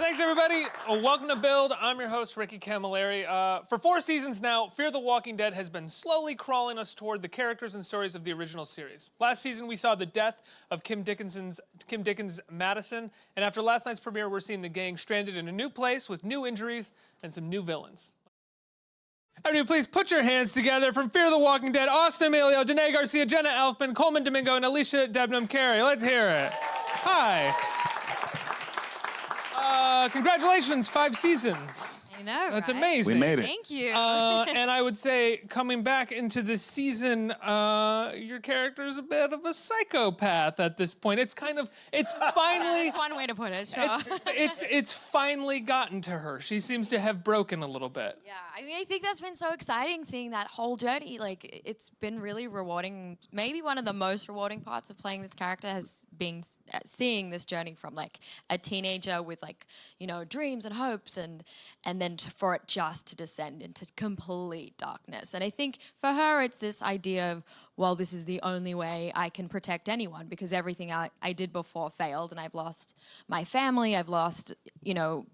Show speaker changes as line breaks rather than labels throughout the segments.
Thanks, everybody. Welcome to Build. I'm your host, Ricky Camilleri. For 4 seasons now, Fear the Walking Dead has been slowly crawling us toward the characters and stories of the original series. Last season, we saw the death of Kim Dickens' Madison, and after last night's premiere, we're seeing the gang stranded in a new place with new injuries and some new villains. Everybody, please put your hands together from Fear the Walking Dead, Ostina Amelio, Denay Garsii, Дженны Эльфман, Colmana Domingo, and Alисii Debnem-Keri. Let's hear it. Hi. Congratulations, 5 seasons.
I know,
That's
right?
amazing.
We made it.
Thank you.
And I would say, coming back into this season, your character's a bit of a psychopath at this point. It's finally...
That's one way to put it, sure.
It's finally gotten to her. She seems to have broken a little bit.
Yeah, I mean, I think that's been so exciting, seeing that whole journey. Like, it's been really rewarding. Maybe one of the most rewarding parts of playing this character has been seeing this journey from, like, a teenager with, like, you know, dreams and hopes, and then for it just to descend into complete darkness. And I think for her, it's this idea of, well, this is the only way I can protect anyone, because everything I did before failed, and I've lost my family, I've lost, you know,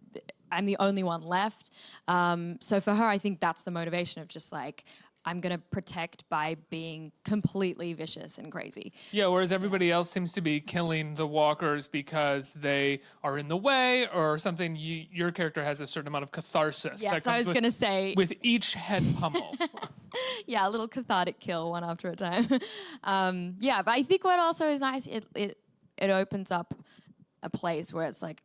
I'm the only one left. So for her, I think that's the motivation of just like, I'm gonna protect by being completely vicious and crazy.
Yeah, whereas everybody else seems to be killing the walkers because they are in the way or something. Your character has a certain amount of catharsis.
Yes, I was gonna say.
With each head pummel.
Yeah, a little cathartic kill one after a time. Yeah, but I think what also is nice, it opens up a place where it's like,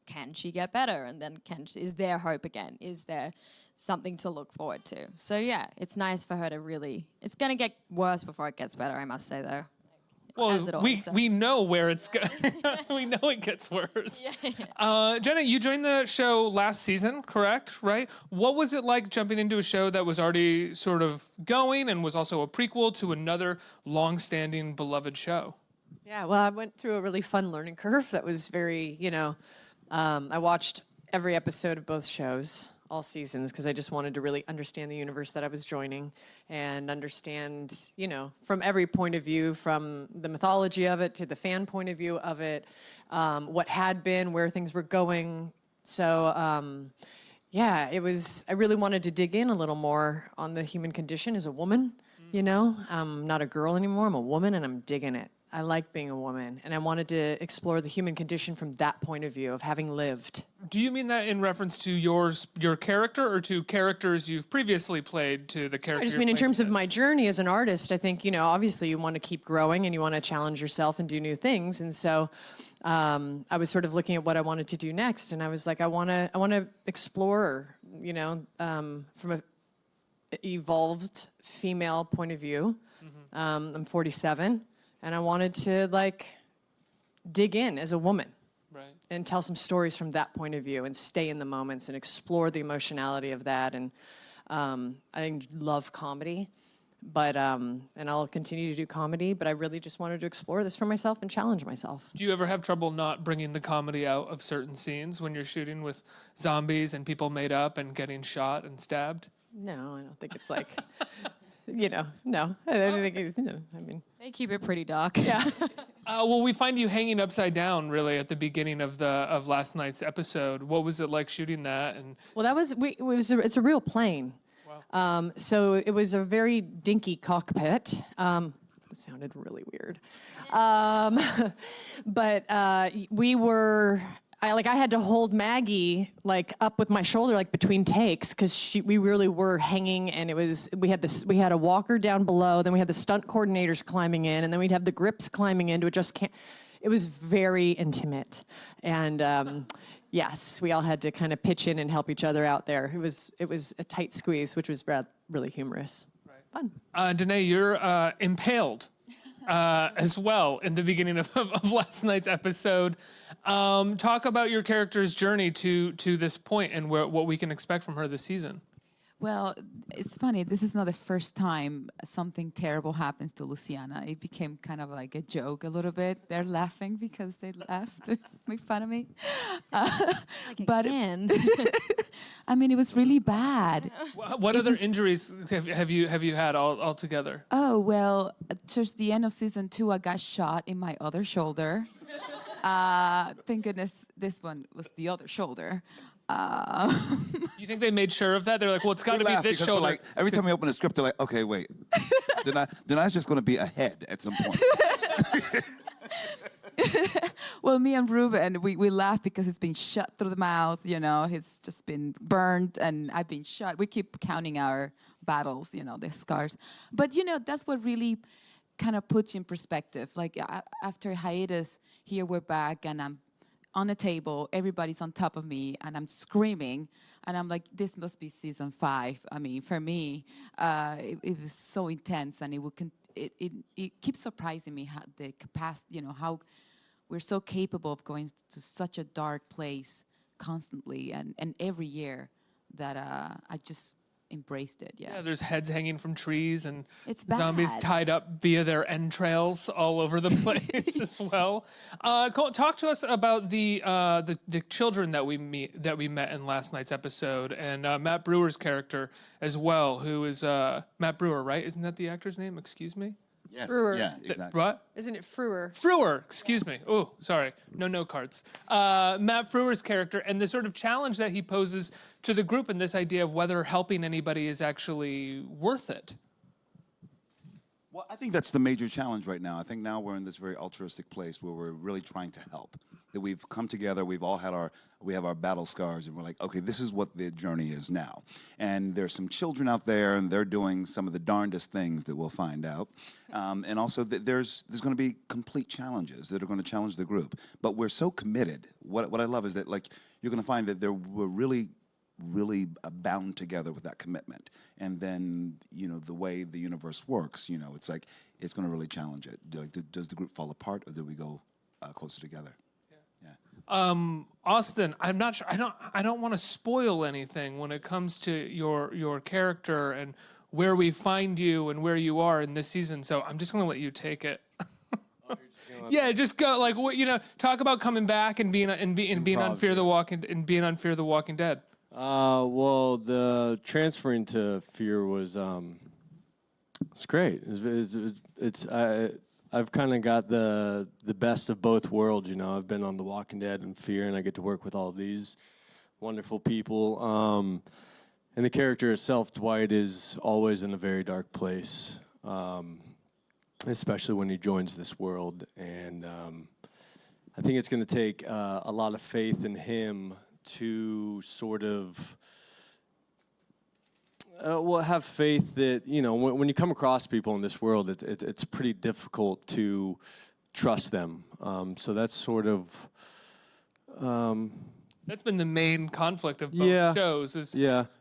can she get better? And then is there hope again? Is there something to look forward to? So yeah, it's nice for her to really, it's gonna get worse before it gets better, I must say though.
Well, we know where it's going. We know it gets worse.
Yeah.
Jenna, you joined the show last season, correct? Right? What was it like jumping into a show that was already sort of going and was also a prequel to another long-standing beloved show?
Yeah, well, I went through a really fun learning curve that was very, you know, I watched every episode of both shows, all seasons, because I just wanted to really understand the universe that I was joining and understand, you know, from every point of view, from the mythology of it to the fan point of view of it, what had been, where things were going. So, yeah, I really wanted to dig in a little more on the human condition as a woman, you know? I'm not a girl anymore, I'm a woman, and I'm digging it. I like being a woman, and I wanted to explore the human condition from that point of view of having lived.
Do you mean that in reference to your character or to characters you've previously played to the character?
I just mean in terms of my journey as an artist, I think, you know, obviously you want to keep growing and you want to challenge yourself and do new things. And so I was sort of looking at what I wanted to do next, and I was like, I want to explore, you know, from an evolved female point of view. I'm 47. And I wanted to, like, dig in as a woman.
Right. And
tell some stories from that point of view and stay in the moments and explore the emotionality of that. And I love comedy, but, and I'll continue to do comedy, but I really just wanted to explore this for myself and challenge myself.
Do you ever have trouble not bringing the comedy out of certain scenes when you're shooting with zombies and people made up and getting shot and stabbed?
No, I don't think it's like... You know, no. I don't think it's, you know, I mean...
They keep it pretty dark.
Yeah.
Well, we find you hanging upside down, really, at the beginning of last night's episode. What was it like shooting that? And
well, that was... it's a real plane. Wow. So it was a very dinky cockpit. It sounded really weird. But we were... I had to hold Maggie like up with my shoulder like between takes because we really were hanging, and we had a walker down below, then we had the stunt coordinators climbing in, and then we'd have the grips climbing in to adjust. It was very intimate, and yes, we all had to kind of pitch in and help each other out there. It was a tight squeeze, which was really humorous. Right. Fun.
Denay, you're impaled as well in the beginning of last night's episode. Talk about your character's journey to this point and what we can expect from her this season.
Well, it's funny. This is not the first time something terrible happens to Luciana. It became kind of like a joke a little bit. They're laughing because they laughed, make fun of me.
But
I mean, it was really bad.
What other injuries have you had all together?
Oh, well, towards the end of season 2, I got shot in my other shoulder. Thank goodness this one was the other shoulder.
You think they made sure of that? They're like, well, it's got to be this
Because
shoulder.
like, every time we open the script, they're like, okay, wait. Denai's just going to be a head at some point.
Well, me and Ruben, we laugh because he's been shot through the mouth, you know, he's just been burned and I've been shot. We keep counting our battles, you know, the scars. But, you know, that's what really kind of puts you in perspective. Like after hiatus, here we're back and I'm on a table, everybody's on top of me and I'm screaming. And I'm like, this must be season 5. I mean, for me, it was so intense and it keeps surprising me how the capacity, you know, how we're so capable of going to such a dark place constantly and every year that I just embraced it.
Yeah, there's heads hanging from trees and
It's
zombies
bad.
tied up via their entrails all over the place as well. Talk to us about the children that we met in last night's episode, and Matt Brewer's character as well, who is Matt Brewer, right? Isn't that the actor's name? Excuse me.
Yes.
Brewer.
Yeah, exactly.
What?
Isn't it Frewer?
Frewer, excuse me. Oh, sorry. No cards. Matt Frewer's character and the sort of challenge that he poses to the group and this idea of whether helping anybody is actually worth it.
Well, I think that's the major challenge right now. I think now we're in this very altruistic place where we're really trying to help. That we've come together, we've all had we have our battle scars, and we're like, okay, this is what the journey is now. And there's some children out there, and they're doing some of the darndest things that we'll find out. And also, there's going to be complete challenges that are going to challenge the group. But we're so committed. What I love is that, like, you're going to find that we're really bound together with that commitment. And then, you know, the way the universe works, you know, it's like, it's going to really challenge it. Does the group fall apart, or do we go closer together?
Austin, I'm not sure. I don't want to spoil anything when it comes to your character and where we find you and where you are in this season. So I'm just going to let you take it. Yeah, just go like what you know. Talk about coming back and being on Fear the Walking Dead.
Well, the transferring to Fear was it's great. I've kind of got the best of both worlds, you know. I've been on The Walking Dead and Fear, and I get to work with all of these wonderful people. And the character itself, Dwight, is always in a very dark place, especially when he joins this world. And I think it's going to take a lot of faith in him to sort of have faith that, you know, when you come across people in this world, it's pretty difficult to trust them. So that's sort of...
That's been the main conflict of both shows is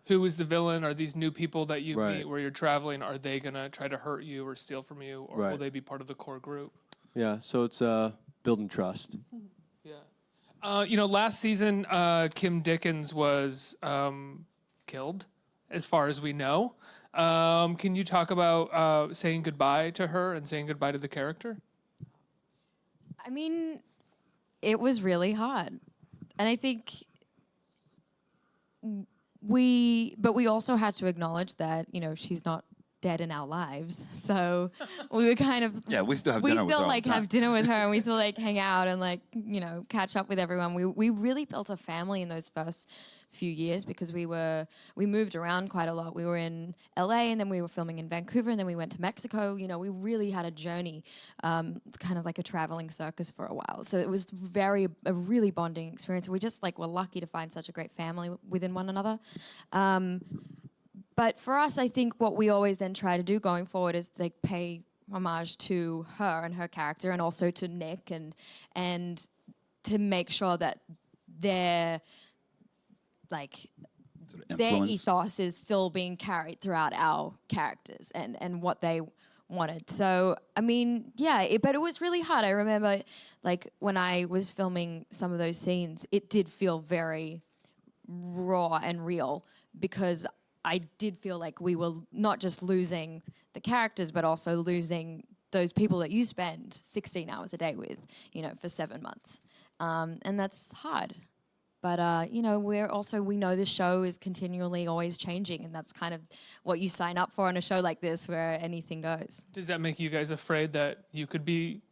who is the villain? Are these new people that you meet where you're traveling, are they going to try to hurt you or steal from you, or will they be part of the core group?
Yeah, so it's building trust.
Yeah. You know, last season, Kim Dickens was killed, as far as we know. Can you talk about saying goodbye to her and saying goodbye to the character?
I mean, it was really hard. And I think we also had to acknowledge that, you know, she's not dead in our lives. So we were kind of...
Yeah, we still have dinner with her all the time.
have dinner with her, and we still like hang out and like, you know, catch up with everyone. We really built a family in those first few years because we moved around quite a lot. We were in LA, and then we were filming in Vancouver, and then we went to Mexico. You know, we really had a journey, kind of like a traveling circus for a while. So it was a really bonding experience. We just like were lucky to find such a great family within one another. But for us, I think what we always then try to do going forward is like pay homage to her and her character, and also to Nick, and to make sure that their ethos is still being carried throughout our characters and what they wanted. So, I mean, but it was really hard. I remember, like, when I was filming some of those scenes, it did feel very raw and real, because I did feel like we were not just losing the characters, but also losing those people that you spend 16 hours a day with, you know, for 7 months. And that's hard. But you know, we know the show is continually always changing, and that's kind of what you sign up for on a show like this, where anything goes.
Does that make you guys afraid that you could be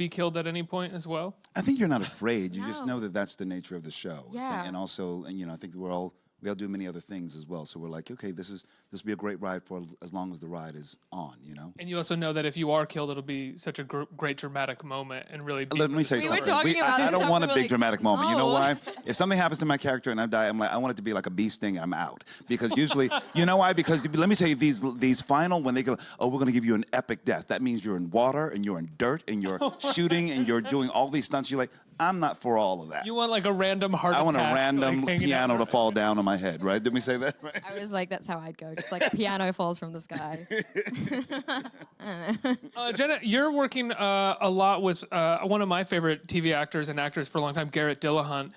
killed at any point as well?
I think you're not afraid. You just
No.
know that that's the nature of the show.
Yeah.
And also, and, you know, I think we all do many other things as well. So we're like, okay, this will be a great ride for as long as the ride is on, you know?
And you also know that if you are killed, it'll be such a great dramatic moment and really.
Let me say
We were
something.
talking about
I
this
don't
stuff,
want a
we were
big
like,
dramatic moment. You know
no.
why? If something happens to my character and I die, I'm like, I want it to be like a bee sting and I'm out. Because usually, you know why? Because let me tell you, these final, when they go, oh, we're going to give you an epic death. That means you're in water and you're in dirt and you're shooting and you're doing all these stunts. You're like, I'm not for all of that.
You want like a random heart
I want a
attack,
random
like, hanging
piano
out.
to fall down on my head, right? Did we say that? Right?
I was like, that's how I'd go, just like piano falls from the sky.
Jenna, you're working a lot with one of my favorite TV actors and actors for a long time, Garrett Dillahunt.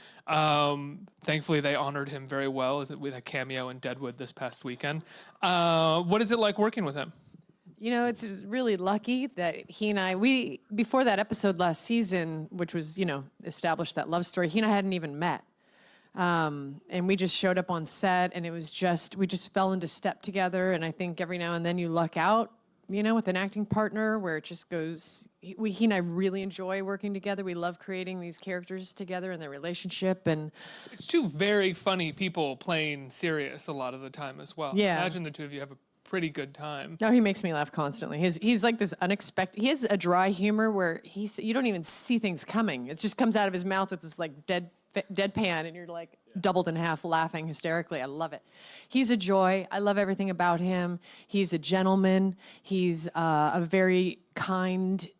Thankfully, they honored him very well with a cameo in Deadwood this past weekend. What is it like working with him?
You know, it's really lucky that he and I, before that episode last season, which was, you know, established that love story, he and I hadn't even met. And we just showed up on set, and we just fell into step together. And I think every now and then you luck out, you know, with an acting partner where it just goes, he and I really enjoy working together. We love creating these characters together and their relationship. And
It's two very funny people playing serious a lot of the time as well.
Yeah.
Imagine the two of you have a pretty good time.
no, he makes me laugh constantly. He's like this unexpected. He has a dry humor where you don't even see things coming. It just comes out of his mouth with this like deadpan, and you're like doubled in half laughing hysterically. I love it. He's a joy. I love everything about him. He's a gentleman. He's a very kind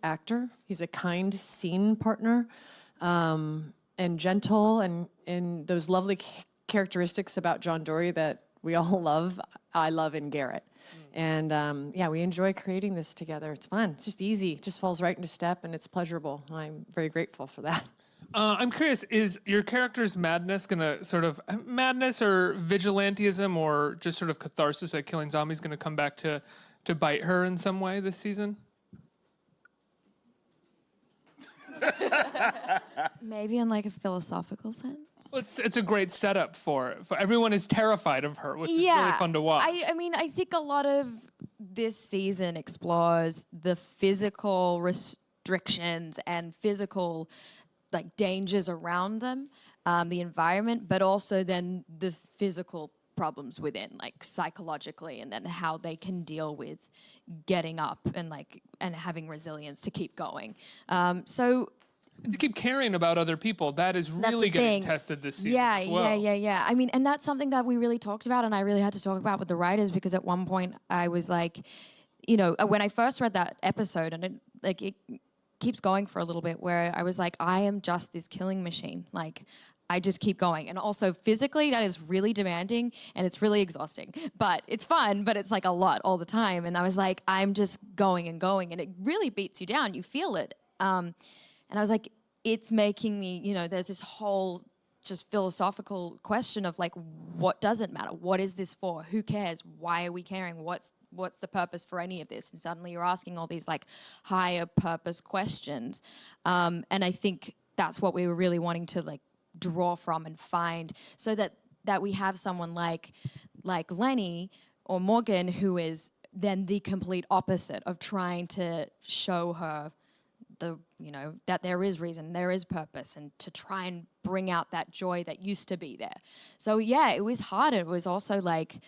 actor. He's a kind scene partner, and gentle, and those lovely characteristics about John Dory that we all love, I love in Garrett. And yeah, we enjoy creating this together. It's fun. It's just easy. It just falls right into step, and it's pleasurable. And I'm very grateful for that.
I'm curious, is your character's madness gonna sort of madness or vigilantism or just sort of catharsis at killing zombies gonna come back to bite her in some way this season?
Maybe in like a philosophical sense.
Well, it's a great setup for it. Everyone is terrified of her, which is really fun to watch.
I mean, I think a lot of this season explores the physical restrictions and physical like dangers around them, the environment, but also then the physical problems within, like psychologically, and then how they can deal with getting up and having resilience to keep going. So
to keep caring about other people, that is
that's
really
the
getting
thing.
tested this season
Yeah,
as well.
yeah. I mean, and that's something that we really talked about, and I really had to talk about with the writers, because at one point I was like, you know, when I first read that episode, and it keeps going for a little bit, where I was like, I am just this killing machine. Like, I just keep going. And also physically, that is really demanding and it's really exhausting. But it's fun, but it's like a lot all the time. And I was like, I'm just going and going. And it really beats you down. You feel it. And I was like, it's making me, you know, there's this whole just philosophical question of like, what doesn't matter? What is this for? Who cares? Why are we caring? What's the purpose for any of this? And suddenly you're asking all these like higher purpose questions. And I think that's what we were really wanting to like draw from and find, so that we have someone like Lenny or Morgan, who is then the complete opposite of trying to show her that there is reason, there is purpose, and to try and bring out that joy that used to be there. So yeah, it was hard. It was also like,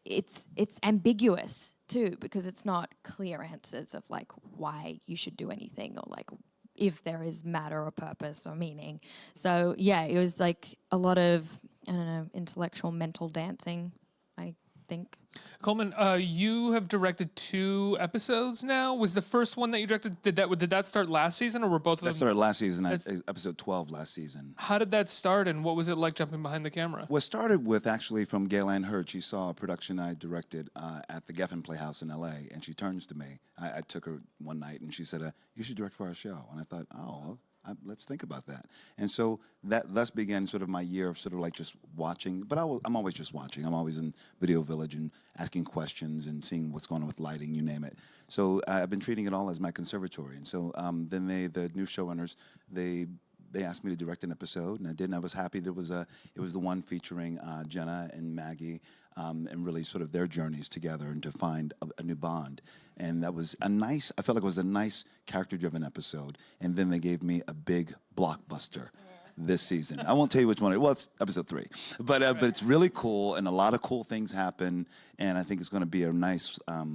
it's ambiguous too, because it's not clear answers of like why you should do anything, or like if there is matter or purpose or meaning. So yeah, it was like a lot of, I don't know, intellectual mental dancing, I think.
Coleman, you have directed 2 episodes now. Was the first one that you directed, did that start last season, or were both of
That
them?
started last season, episode 12 last season.
How did that start, and what was it like jumping behind the camera?
Well, it started with actually from Gail Ann Hurd. She saw a production I directed at the Geffen Playhouse in L.A., and she turns to me. I took her one night, and she said, you should direct for our show. And I thought, oh, let's think about that. And so that thus began sort of my year of sort of like just watching. But I'm always just watching. I'm always in Video Village and asking questions and seeing what's going on with lighting, you name it. So I've been treating it all as my conservatory. And so then the new showrunners, they they asked me to direct an episode, and I did. And I was happy that it was the one featuring Jenna and Maggie, and really sort of their journeys together and to find a new bond. And that was I felt like it was a nice character-driven episode. And then they gave me a big blockbuster this season. I won't tell you which one. Well, it's episode 3, but it's really cool, and a lot of cool things happen. And I think it's going to be a nice, a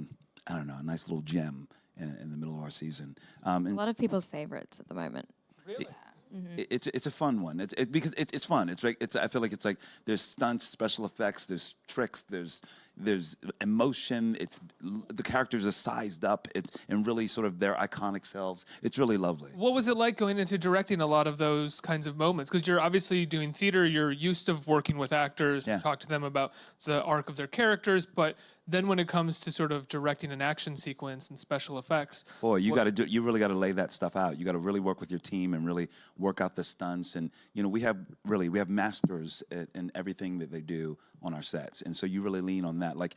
nice little gem in the middle of our season.
A lot of people's favorites at the moment.
Really?
It's a fun one. Because it's fun. I feel like it's like there's stunts, special effects, there's tricks, there's emotion. The characters are sized up. And really sort of their iconic selves. It's really lovely.
What was it like going into directing a lot of those kinds of moments? Because you're obviously doing theater, you're used to working with actors,
Yeah.
talk to them about the arc of their characters, but then when it comes to sort of directing an action sequence and special effects,
Boy, you really got to lay that stuff out. You got to really work with your team and really work out the stunts. And we have masters in everything that they do on our sets, and so you really lean on that. Like,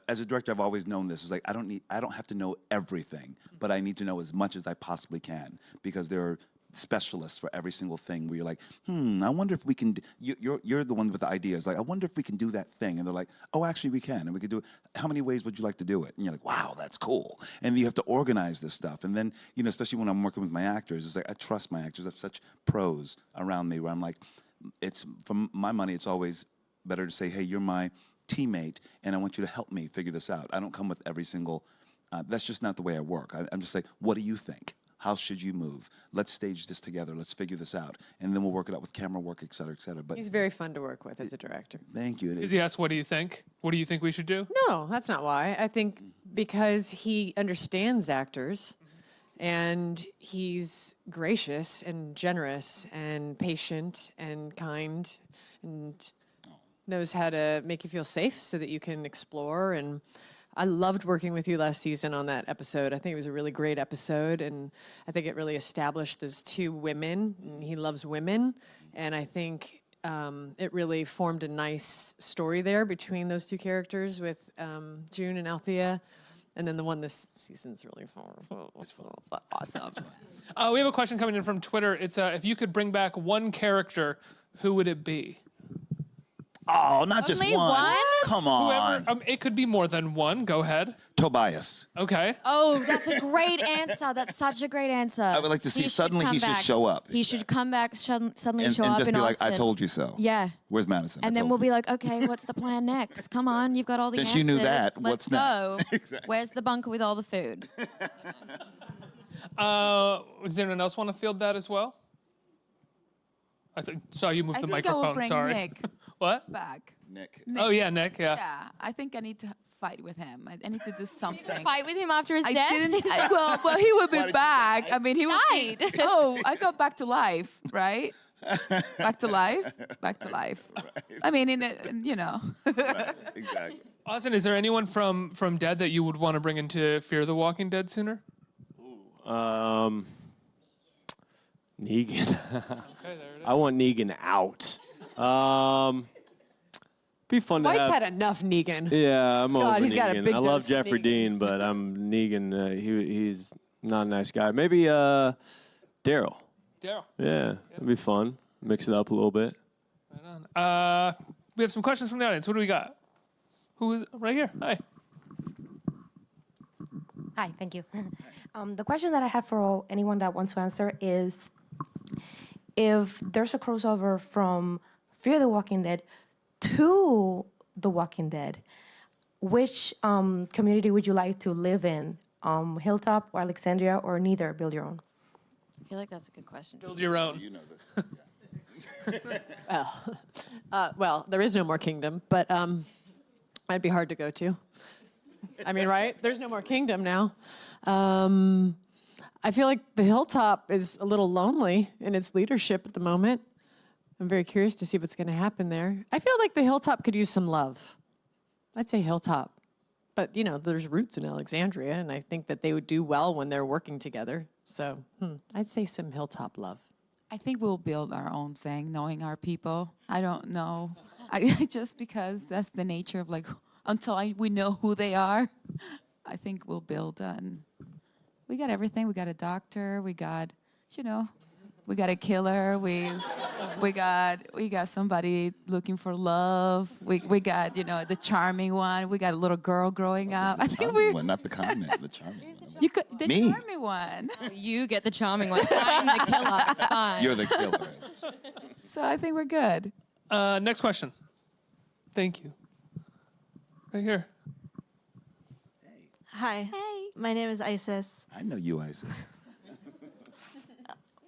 as a director, I've always known this. It's like I don't have to know everything, but I need to know as much as I possibly can, because there are specialists for every single thing where you're like, I wonder if we can, you're the one with the ideas, like, I wonder if we can do that thing. And they're like, oh, actually we can, and we can do it. How many ways would you like to do it? And you're like, wow, that's cool. And you have to organize this stuff. And then, especially when I'm working with my actors, it's like, I trust my actors. I have such pros around me where I'm like, for my money, it's always better to say, hey, you're my teammate, and I want you to help me figure this out. I don't come with every single, that's just not the way I work. I'm just like, what do you think? How should you move? Let's stage this together. Let's figure this out. And then we'll work it out with camera work, et cetera, et cetera. But
He's very fun to work with as a director.
thank you.
is he asked, what do you think? What do you think we should do?
No, that's not why. I think because he understands actors, and he's gracious and generous and patient and kind, and knows how to make you feel safe so that you can explore. And I loved working with you last season on that episode. I think it was a really great episode, and I think it really established those two women, and he loves women, and I think it really formed a nice story there between those two characters with June and Althea. And then the one this season's really fun. It's awesome.
We have a question coming in from Twitter. It's if you could bring back one character, who would it be?
Oh, not just
Only
one.
one?
Come on.
Whoever, it could be more than one. Go ahead.
Tobias.
Okay.
Oh, that's a great answer. That's such a great answer. I
would like to see suddenly he should show up.
He should come back, suddenly
And
show up
just
in
be like, I
Austin.
told you so.
Yeah.
Where's Madison?
And then we'll be like, okay, what's the plan next? Come on, you've got all the
Since
answers.
you knew that,
Let's
what's
go.
next? Exactly.
Where's the bunker with all the food?
Does anyone else want to field that as well? I saw you move
I
the
think I will
microphone.
bring
Sorry.
Nick
What?
back.
Nick.
Oh yeah, Nick. Yeah.
Yeah, I think I need to fight with him. I need to do something.
Fight with him after his
I
death?
didn't. Well, he would be back. I mean, he would
Died.
be. Oh, I thought back to life, right? Back to life. Back to life. I mean,
Right, exactly.
Austin, is there anyone from Dead that you would want to bring into Fear the Walking Dead sooner?
Negan.
Okay, there it is.
I want Negan out. Be fun to
White's
have.
had enough Negan.
Yeah, I'm over
he's got a
Negan.
big
I love
dose of
Jeffrey
Negan.
Dean, but I'm Negan. He's not a nice guy. Maybe Daryl.
Daryl.
Yeah, it'd be fun. Mix it up a little bit.
Right on. We have some questions from the audience. What do we got? Who is right here? Hi.
Hi, thank you. The question that I had for anyone that wants to answer is, if there's a crossover from Fear the Walking Dead to The Walking Dead, which community would you like to live in? Hilltop or Alexandria, or neither? Build your own.
I feel like that's a good question.
Build your own.
You know this.
Well, there is no more kingdom, but that'd be hard to go to. I mean, right? There's no more kingdom now. I feel like the Hilltop is a little lonely in its leadership at the moment. I'm very curious to see what's going to happen there. I feel like the Hilltop could use some love. I'd say Hilltop. But, there's roots in Alexandria, and I think that they would do well when they're working together. So I'd say some Hilltop love.
I think we'll build our own thing, knowing our people. I don't know. Just because that's the nature of until we know who they are, I think we'll build. And we got everything. We got a doctor. We got, We got a killer. We got somebody looking for love. We got the charming one. We got a little girl growing up. I think
Well, not the comment, the charming one.
the
Me.
charming one.
You get the charming one. I'm the killer. Fine.
You're the killer.
So I think we're good.
Next question. Thank you. Right here.
Hi.
Hey.
My name is Isis.
I know you, Isis.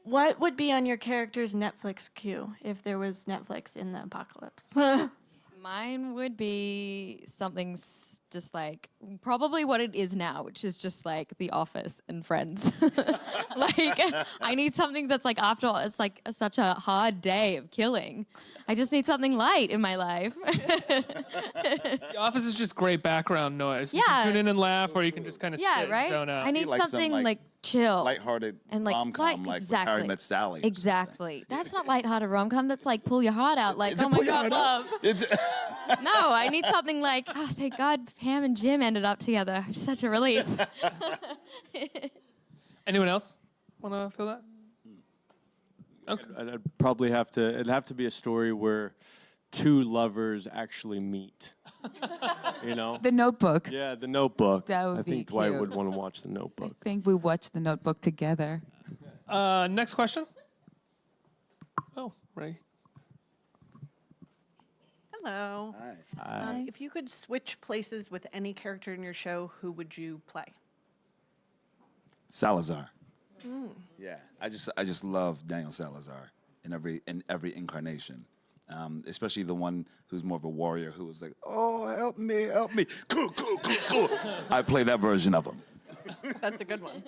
What would be on your character's Netflix queue if there was Netflix in the apocalypse?
Mine would be something just like probably what it is now, which is just like The Office and Friends. Like I need something that's like after all, it's like such a hard day of killing. I just need something light in my life.
The Office is just great background noise. You
Yeah.
can tune in and laugh, or you can just kind of
Yeah,
sit
right?
and zone out.
I need
like some,
something
like,
like chill.
Lighthearted
And like
rom-com, like with Harry Met Sally. or something.
Exactly. That's not lighthearted rom-com. That's like pull your heart out. Like,
Is it
oh my
pull your
God,
heart out?
love.
It's-
No, I need something like, oh, thank God Pam and Jim ended up together. Such a relief.
Anyone else want to feel that? Okay.
I'd probably have to. It'd have to be a story where two lovers actually meet. You know?
The Notebook.
Yeah, The Notebook.
That would
I
be
think Dwight
cute.
would want to watch The
I
Notebook.
think we watched The Notebook together.
Next question. Oh, right.
Hello.
Hi.
If you could switch places with any character in your show, who would you play?
Salazar. Yeah, I just love Daniel Salazar in every incarnation, especially the one who's more of a warrior who was like, "Oh, help me, help me!" Cool. I play that version of him.
That's a good one.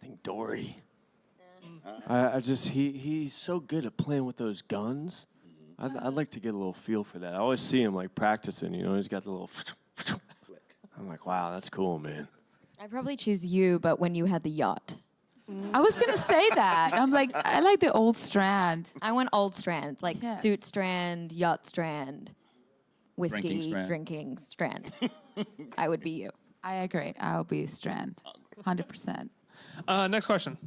I think Dory. I just he's so good at playing with those guns. I'd like to get a little feel for that. I always see him like practicing. You know, he's got the little. I'm like, wow, that's cool, man.
I'd probably choose you, but when you had the yacht.
I was gonna say that. I'm like, I like the old Strand.
I want old Strand, like
Yeah.
suit Strand, yacht Strand, whiskey
Strand.
drinking Strand. I would be you.
I agree. I'll be Strand, 100%.
Next question.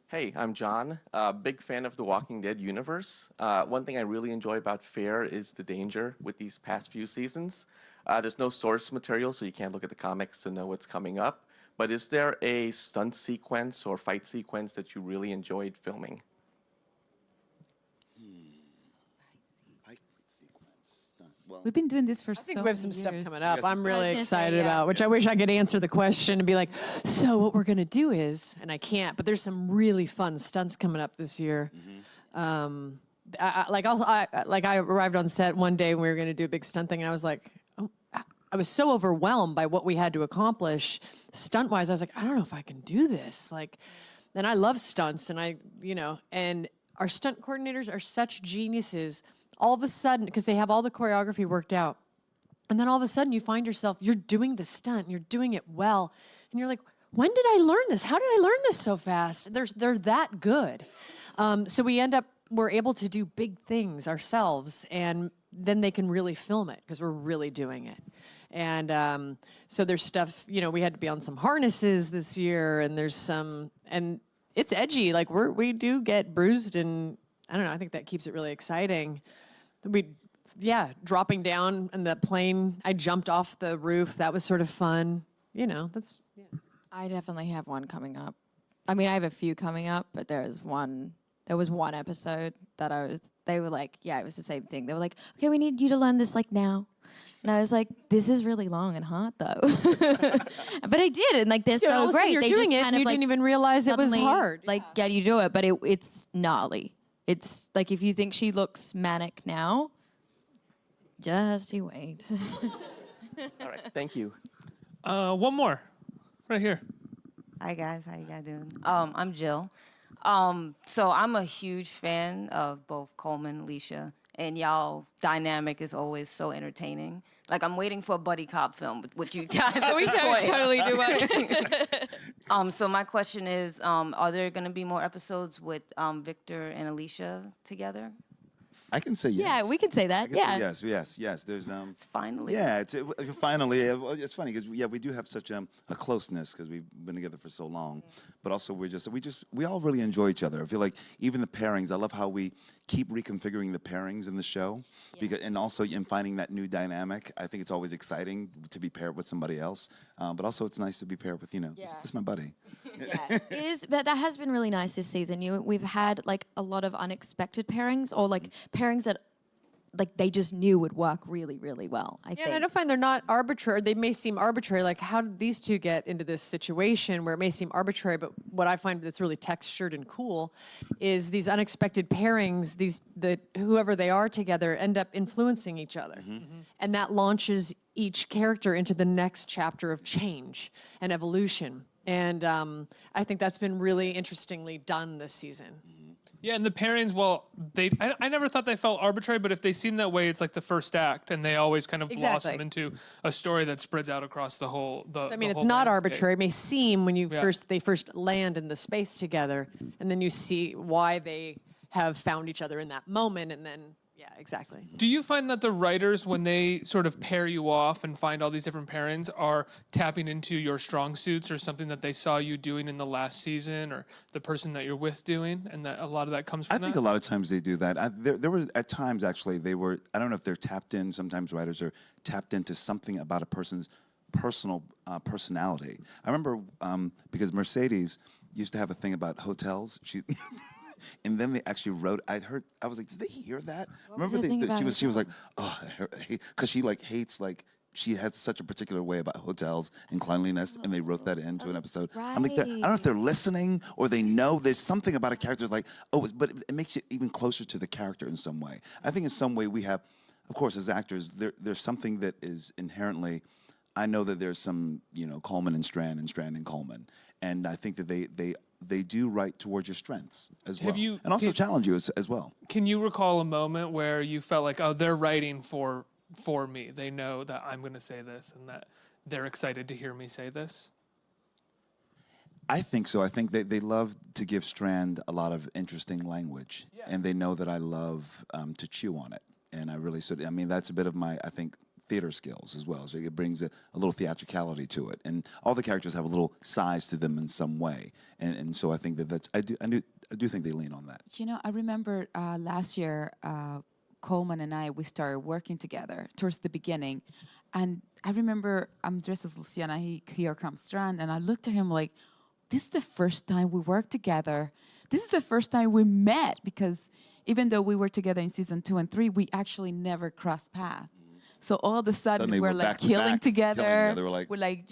Hey, I'm John. Big fan of the Walking Dead universe. One thing I really enjoy about Fair is the danger with these past few seasons. There's no source material, so you can't look at the comics to know what's coming up. But is there a stunt sequence or fight sequence that you really enjoyed filming?
Fight sequence. Well,
We've been doing this for
I
so
think we have some
many
stuff
years.
coming up.
got some
I'm
stuff.
really
I was gonna say,
excited
yeah.
about, which I wish I could answer the question and be like, so what we're gonna do is, and I can't, but there's some really fun stunts coming up this year. I arrived on set one day and we were gonna do a big stunt thing, and I was like, I was so overwhelmed by what we had to accomplish stunt-wise. I was like, I don't know if I can do this. Like, and I love stunts, and and our stunt coordinators are such geniuses. All of a sudden, because they have all the choreography worked out, and then all of a sudden you find yourself, you're doing the stunt, and you're doing it well, and you're like, when did I learn this? How did I learn this so fast? They're that good. So we're able to do big things ourselves, and then they can really film it because we're really doing it. And so there's stuff, we had to be on some harnesses this year, and and it's edgy. Like we do get bruised, and I don't know, I think that keeps it really exciting. Dropping down in the plane, I jumped off the roof. That was sort of fun.
I definitely have one coming up. I mean, I have a few coming up, but there was one episode that they were like, yeah, it was the same thing. They were like, okay, we need you to learn this like now. And I was like, this is really long and hard though. But I did, and like they're
all
so
of a sudden
great.
you're
They
doing
just
it,
kind
and
of
you
like
didn't even realize it was
suddenly,
hard.
Like, get you do it, but it's gnarly. It's like if you think she looks manic now, just you wait.
All right, thank you.
One more. Right here.
Hi guys, how you guys doing? I'm Jill. So I'm a huge fan of both Coleman and Alycia, and y'all dynamic is always so entertaining. Like I'm waiting for a buddy cop film with you guys. at
We
this
should
point.
totally do one.
So my question is, are there going to be more episodes with Victor and Alycia together?
I can say yes.
Yeah, we can say that.
I can say
Yeah.
yes. There's
It's finally.
Yeah, finally. It's funny because we do have such a closeness because we've been together for so long, but also we all really enjoy each other. I feel like even the pairings. I love how we keep reconfiguring the pairings in the show, because and also in finding that new dynamic. I think it's always exciting to be paired with somebody else, but also it's nice to be paired with this is my buddy.
Yeah, it is, but that has been really nice this season. We've had like a lot of unexpected pairings, or like pairings that like they just knew would work really, really well. I think.
And I don't find they're not arbitrary. They may seem arbitrary, like how did these two get into this situation where it may seem arbitrary, but what I find that's really textured and cool is these unexpected pairings, whoever they are together end up influencing each other. And that launches each character into the next chapter of change and evolution. And I think that's been really interestingly done this season.
Yeah, and the pairings, well, I never thought they felt arbitrary, but if they seem that way, it's like the first act, and they always kind of blossom into a story that spreads out across the whole.
I mean, it's not arbitrary. It may seem when they first land in the space together, and then you see why they have found each other in that moment, and then. Yeah, exactly.
Do you find that the writers, when they sort of pair you off and find all these different pairings, are tapping into your strong suits or something that they saw you doing in the last season or the person that you're with doing, and that a lot of that comes from
I think a lot of times they do that. There were at times actually they were. I don't know if they're tapped in. Sometimes writers are tapped into something about a person's personal personality. I remember because Mercedes used to have a thing about hotels. She. And then they actually wrote. I was like, did they hear that? Remember, she was like, oh, because she like hates like she has such a particular way about hotels and cleanliness, and they wrote that into an episode. I'm like, I don't know if they're listening or they know there's something about a character like, but it makes it even closer to the character in some way. I think in some way we have, of course, as actors, there's something that is inherently. I know that there's some, Colman and Strand and Colman, and I think that they do write towards your strengths as well, and also challenge you as well.
Can you recall a moment where you felt like, oh, they're writing for me? They know that I'm going to say this, and that they're excited to hear me say this.
I think so. I think they love to give Strand a lot of interesting language, and they know that I love to chew on it, and I really I mean, that's a bit of my, I think, theater skills as well. So it brings a little theatricality to it, and all the characters have a little size to them in some way, and so I think I do think they lean on that.
I remember last year, Colman and we started working together towards the beginning, and I remember I'm dressed as Luciana. Here comes Strand, and I looked at him like, this is the first time we worked together. This is the first time we met, because even though we were together in season 2 and 3, we actually never crossed paths. So all of a sudden we're like killing together. We're like, like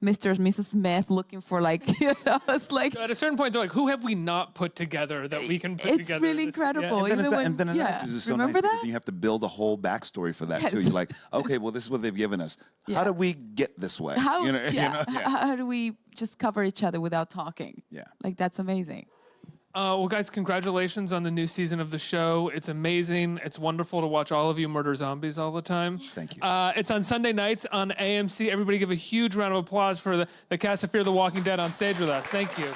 Mr. and Mrs. Smith looking for it's like.
At a certain point, they're like, who have we not put together that we can put together?
It's really incredible.
And then an actress is so nice because you have to build a whole backstory for that too. You're like, okay, well, this is what they've given us. How do we get this way?
How do we just cover each other without talking?
Yeah.
Like, that's amazing.
Well, guys, congratulations on the new season of the show. It's amazing. It's wonderful to watch all of you murder zombies all the time.
Thank you.
It's on Sunday nights on AMC. Everybody give a huge round of applause for the cast of Fear the Walking Dead on stage with us. Thank you.